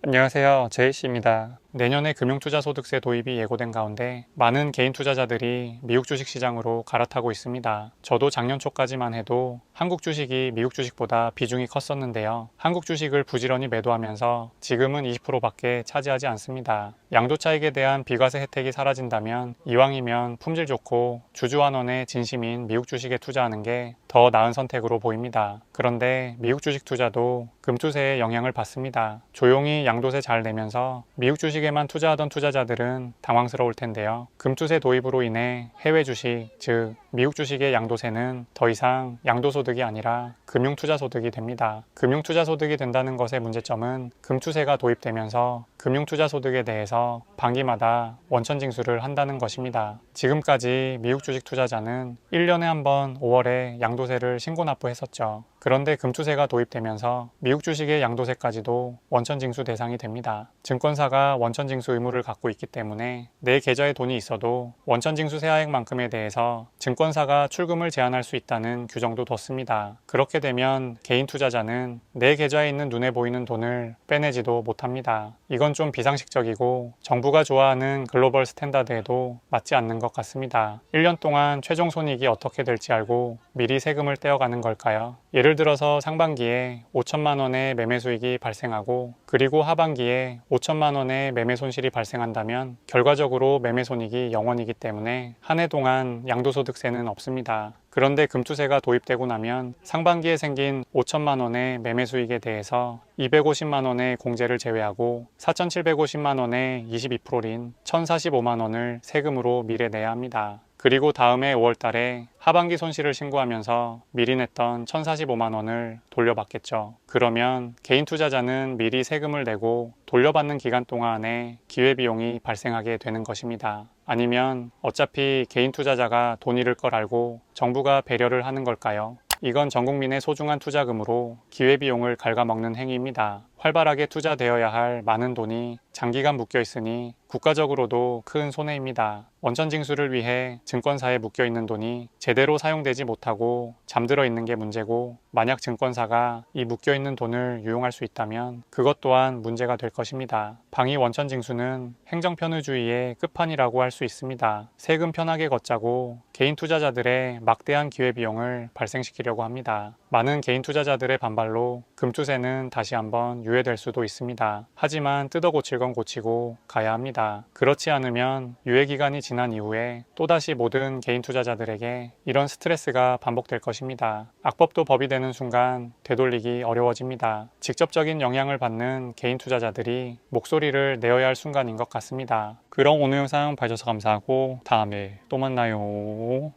안녕하세요. 제이씨입니다. 내년에 금융투자소득세 도입이 예고된 가운데 많은 개인 투자자들이 미국 주식시장으로 갈아타고 있습니다. 저도 작년 초까지만 해도 한국 주식이 미국 주식보다 비중이 컸었는데요. 한국 주식을 부지런히 매도하면서 지금은 20%밖에 차지하지 않습니다. 양도 차익에 대한 비과세 혜택이 사라진다면 이왕이면 품질 좋고 주주환원의 진심인 미국 주식에 투자하는 게 더 나은 선택으로 보입니다. 그런데 미국 주식 투자도 금투세의 영향을 받습니다. 조용히 양도세 잘 내면서 미국 주식에만 투자하던 투자자들은 당황스러울 텐데요. 금투세 도입으로 인해 해외 주식, 즉 미국 주식의 양도세는 더 이상 양도소득이 아니라 금융투자소득이 됩니다. 금융투자소득이 된다는 것의 문제점은 금투세가 도입되면서 금융투자소득에 대해서 반기마다 원천징수를 한다는 것입니다. 지금까지 미국 주식 투자자는 1년에 한 번 5월에 양도세를 신고납부했었죠. 그런데 금투세가 도입되면서 미국 주식의 양도세까지도 원천징수 대상이 됩니다. 증권사가 원천징수 의무를 갖고 있기 때문에 내 계좌에 돈이 있어도 원천징수 세하액만큼에 대해서 증권사가 출금을 제한할 수 있다는 규정도 뒀습니다. 그렇게 되면 개인 투자자는 내 계좌에 있는 눈에 보이는 돈을 빼내지도 못합니다. 이건 좀 비상식적이고 정부가 좋아하는 글로벌 스탠다드에도 맞지 않는 것 같습니다. 1년 동안 최종 손익이 어떻게 될지 알고 미리 세금을 떼어가는 걸까요? 예를 들어서 상반기에 5천만 원의 매매 수익이 발생하고 그리고 하반기에 5천만 원의 매매 손실이 발생한다면 결과적으로 매매 손익이 0원이기 때문에 한 해 동안 양도소득세는 없습니다. 그런데 금투세가 도입되고 나면 상반기에 생긴 5천만 원의 매매 수익에 대해서 250만 원의 공제를 제외하고 4,750만 원의 22%인 1,045만 원을 세금으로 미리 내야 합니다. 그리고 다음해 5월 달에 하반기 손실을 신고하면서 미리 냈던 1,045만 원을 돌려받겠죠. 그러면 개인 투자자는 미리 세금을 내고 돌려받는 기간 동안에 기회비용이 발생하게 되는 것입니다. 아니면 어차피 개인 투자자가 돈 잃을 걸 알고 정부가 배려를 하는 걸까요? 이건 전 국민의 소중한 투자금으로 기회비용을 갉아먹는 행위입니다. 활발하게 투자되어야 할 많은 돈이 장기간 묶여 있으니 국가적으로도 큰 손해입니다. 원천징수를 위해 증권사에 묶여 있는 돈이 제대로 사용되지 못하고 잠들어 있는 게 문제고, 만약 증권사가 이 묶여 있는 돈을 유용할 수 있다면 그것 또한 문제가 될 것입니다. 방위 원천징수는 행정편의주의의 끝판이라고 할 수 있습니다. 세금 편하게 걷자고 개인 투자자들의 막대한 기회비용을 발생시키려고 합니다. 많은 개인 투자자들의 반발로 금투세는 다시 한번 유예될 수도 있습니다. 하지만 뜯어 고칠 건 고치고 가야 합니다. 그렇지 않으면 유예기간이 지난 이후에 또다시 모든 개인 투자자들에게 이런 스트레스가 반복될 것입니다. 악법도 법이 되는 순간 되돌리기 어려워집니다. 직접적인 영향을 받는 개인 투자자들이 목소리를 내어야 할 순간인 것 같습니다. 그럼 오늘 영상 봐주셔서 감사하고 다음에 또 만나요.